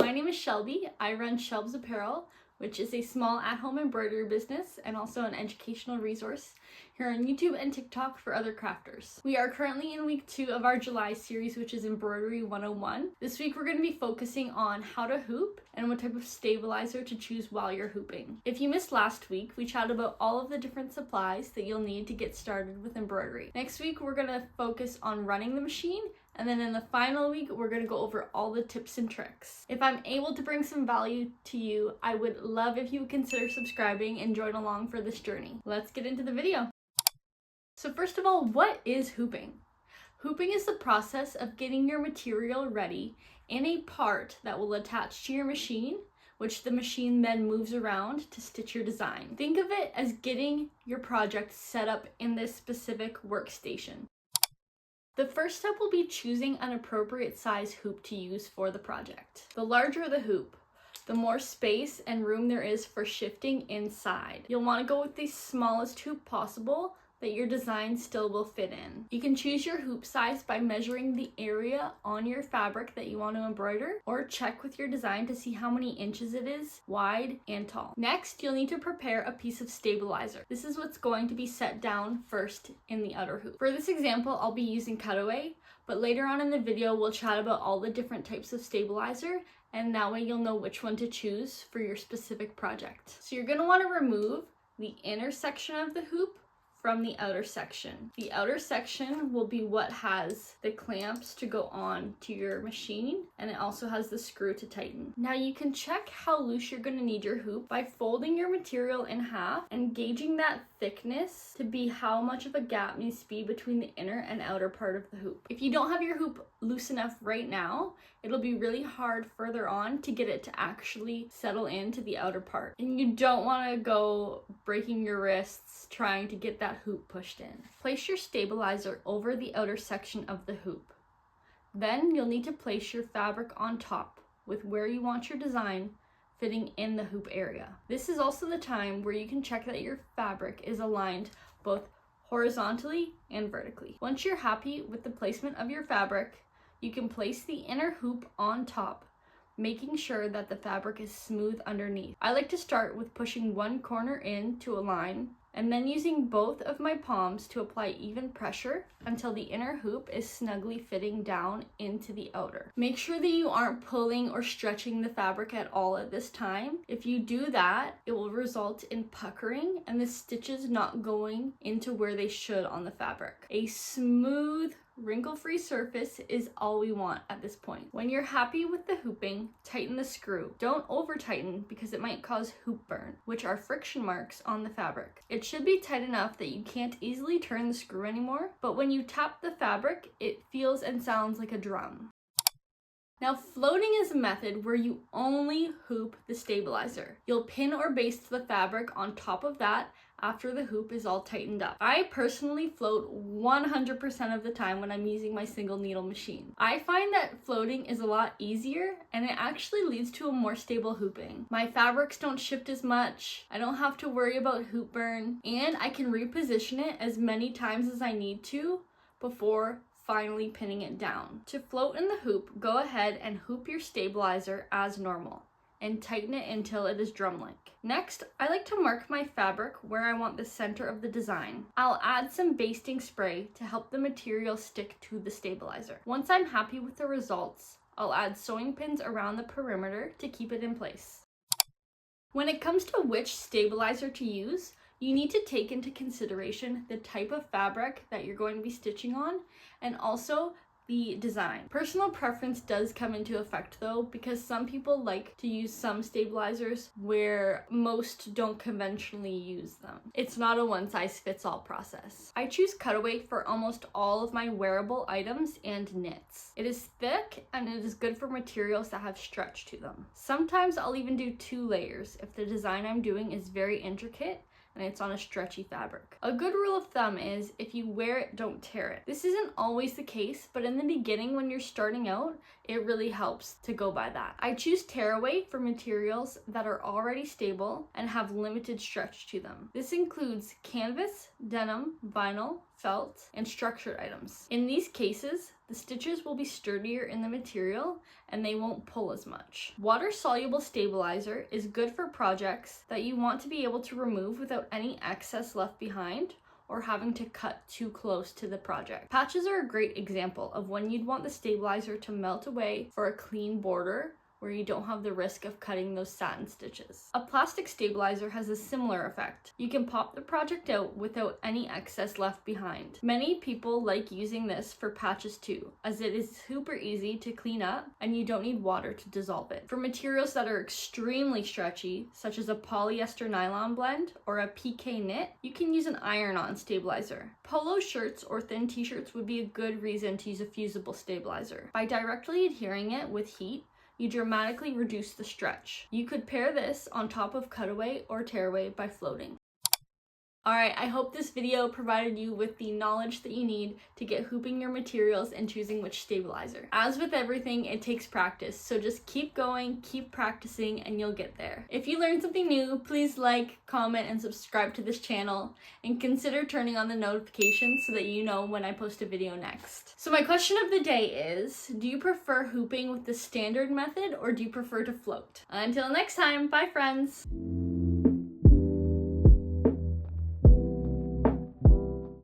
My name is Shelby. I run Shelbs Apparel, which is a small at-home embroidery business and also an educational resource here on YouTube and TikTok for other crafters. We are currently in week 2 of our July series, which is Embroidery 101. This week we're going to be focusing on how to hoop and what type of stabilizer to choose while you're hooping. If you missed last week, we chatted about all of the different supplies that you'll need to get started with embroidery. Next week we're going to focus on running the machine, and then in the final week, we're going to go over all the tips and tricks. If I'm able to bring some value to you, I would love if you would consider subscribing and join along for this journey. Let's get into the video. So first of all, what is hooping? Hooping is the process of getting your material ready in a part that will attach to your machine, which the machine then moves around to stitch your design. Think of it as getting your project set up in this specific workstation. The first step will be choosing an appropriate size hoop to use for the project. The larger the hoop, the more space and room there is for shifting inside. You'll want to go with the smallest hoop possible that your design still will fit in. You can choose your hoop size by measuring the area on your fabric that you want to embroider, or check with your design to see how many inches it is wide and tall. Next, you'll need to prepare a piece of stabilizer. This is what's going to be set down first in the outer hoop. For this example, I'll be using cutaway, but later on in the video, we'll chat about all the different types of stabilizer, and that way you'll know which one to choose for your specific project. So you're going to want to remove the inner section of the hoop from the outer section. The outer section will be what has the clamps to go on to your machine, and it also has the screw to tighten. Now you can check how loose you're going to need your hoop by folding your material in half and gauging that thickness to be how much of a gap needs to be between the inner and outer part of the hoop. If you don't have your hoop loose enough right now, it'll be really hard further on to get it to actually settle into the outer part. And you don't want to go breaking your wrists trying to get that hoop pushed in. Place your stabilizer over the outer section of the hoop. Then you'll need to place your fabric on top with where you want your design fitting in the hoop area. This is also the time where you can check that your fabric is aligned both horizontally and vertically. Once you're happy with the placement of your fabric, you can place the inner hoop on top, making sure that the fabric is smooth underneath. I like to start with pushing one corner in to align, and then using both of my palms to apply even pressure until the inner hoop is snugly fitting down into the outer. Make sure that you aren't pulling or stretching the fabric at all at this time. If you do that, it will result in puckering and the stitches not going into where they should on the fabric. A smooth, wrinkle-free surface is all we want at this point. When you're happy with the hooping, tighten the screw. Don't over-tighten because it might cause hoop burn, which are friction marks on the fabric. It should be tight enough that you can't easily turn the screw anymore, but when you tap the fabric, it feels and sounds like a drum. Now, floating is a method where you only hoop the stabilizer. You'll pin or baste the fabric on top of that after the hoop is all tightened up. I personally float 100% of the time when I'm using my single needle machine. I find that floating is a lot easier and it actually leads to a more stable hooping. My fabrics don't shift as much, I don't have to worry about hoop burn, and I can reposition it as many times as I need to before finally pinning it down. To float in the hoop, go ahead and hoop your stabilizer as normal and tighten it until it is drum-like. Next, I like to mark my fabric where I want the center of the design. I'll add some basting spray to help the material stick to the stabilizer. Once I'm happy with the results, I'll add sewing pins around the perimeter to keep it in place. When it comes to which stabilizer to use, you need to take into consideration the type of fabric that you're going to be stitching on and also the design. Personal preference does come into effect though, because some people like to use some stabilizers where most don't conventionally use them. It's not a one-size-fits-all process. I choose cutaway for almost all of my wearable items and knits. It is thick and it is good for materials that have stretch to them. Sometimes I'll even do 2 layers if the design I'm doing is very intricate and it's on a stretchy fabric. A good rule of thumb is if you wear it, don't tear it. This isn't always the case, but in the beginning when you're starting out, it really helps to go by that. I choose tearaway for materials that are already stable and have limited stretch to them. This includes canvas, denim, vinyl, felt, and structured items. In these cases, the stitches will be sturdier in the material and they won't pull as much. Water-soluble stabilizer is good for projects that you want to be able to remove without any excess left behind or having to cut too close to the project. Patches are a great example of when you'd want the stabilizer to melt away for a clean border where you don't have the risk of cutting those satin stitches. A plastic stabilizer has a similar effect. You can pop the project out without any excess left behind. Many people like using this for patches too, as it is super easy to clean up and you don't need water to dissolve it. For materials that are extremely stretchy, such as a polyester nylon blend or a PK knit, you can use an iron-on stabilizer. Polo shirts or thin t-shirts would be a good reason to use a fusible stabilizer. By directly adhering it with heat, you dramatically reduce the stretch. You could pair this on top of cutaway or tearaway by floating. Alright, I hope this video provided you with the knowledge that you need to get hooping your materials and choosing which stabilizer. As with everything, it takes practice, so just keep going, keep practicing, and you'll get there. If you learned something new, please like, comment, and subscribe to this channel, and consider turning on the notifications so that you know when I post a video next. So my question of the day is, do you prefer hooping with the standard method or do you prefer to float? Until next time, bye friends!